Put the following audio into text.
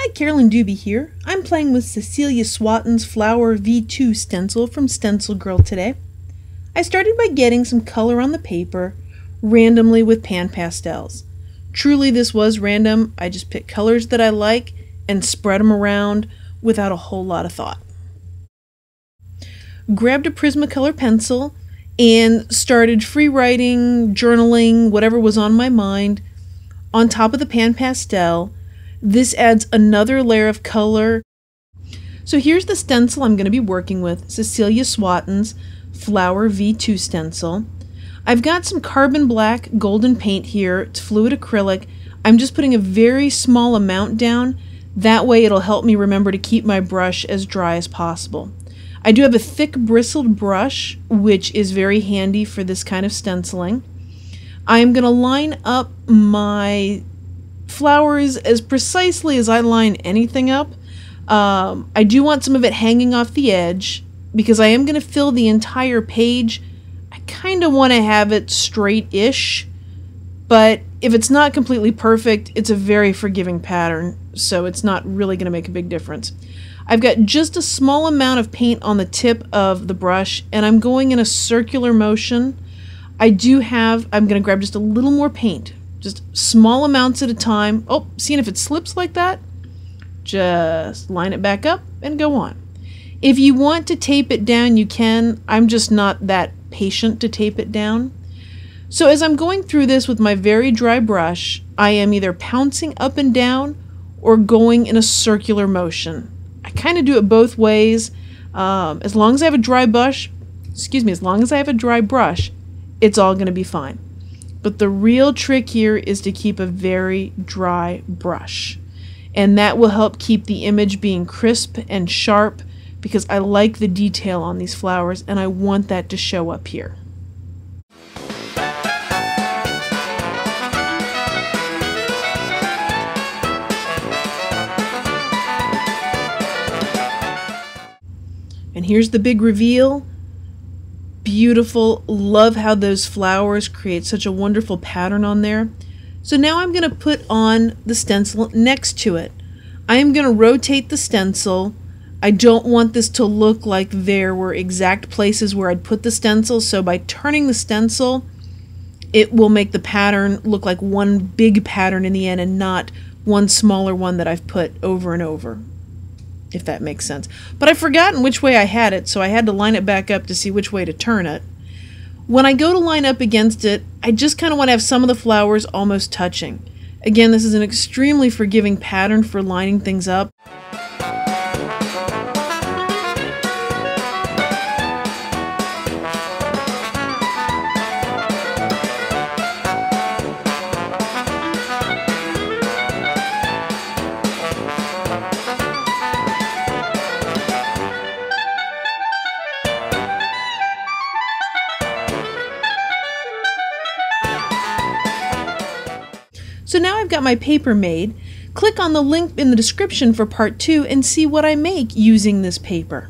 Hi, Carolyn Doobie here. I'm playing with Cecilia Swatton's Flower V2 stencil from Stencil Girl today. I started by getting some color on the paper randomly with pan pastels. Truly this was random. I just picked colors that I like and spread them around without a whole lot of thought. Grabbed a Prismacolor pencil and started free writing, journaling, whatever was on my mind on top of the pan pastel. This adds another layer of color. So here's the stencil I'm going to be working with, Cecilia Swatton's Flower V2 stencil. I've got some carbon black golden paint here. It's fluid acrylic. I'm just putting a very small amount down. That way it'll help me remember to keep my brush as dry as possible. I do have a thick bristled brush, which is very handy for this kind of stenciling. I'm going to line up my flowers as precisely as I line anything up. I do want some of it hanging off the edge because I am going to fill the entire page. I kind of want to have it straight-ish, but if it's not completely perfect, it's a very forgiving pattern, so it's not really going to make a big difference. I've got just a small amount of paint on the tip of the brush, and I'm going in a circular motion. I'm going to grab just a little more paint. Just small amounts at a time. Oh, seeing if it slips like that? Just line it back up and go on. If you want to tape it down, you can. I'm just not that patient to tape it down. So as I'm going through this with my very dry brush, I am either pouncing up and down or going in a circular motion. I kind of do it both ways. As long as I have a dry brush, as long as I have a dry brush, it's all going to be fine. But the real trick here is to keep a very dry brush. And that will help keep the image being crisp and sharp because I like the detail on these flowers and I want that to show up here. And here's the big reveal. Beautiful. Love how those flowers create such a wonderful pattern on there. So now I'm going to put on the stencil next to it. I am going to rotate the stencil. I don't want this to look like there were exact places where I'd put the stencil, so by turning the stencil, it will make the pattern look like one big pattern in the end and not one smaller one that I've put over and over, if that makes sense. But I've forgotten which way I had it, so I had to line it back up to see which way to turn it. When I go to line up against it, I just kind of want to have some of the flowers almost touching. Again, this is an extremely forgiving pattern for lining things up. So now I've got my paper made. Click on the link in the description for part 2 and see what I make using this paper.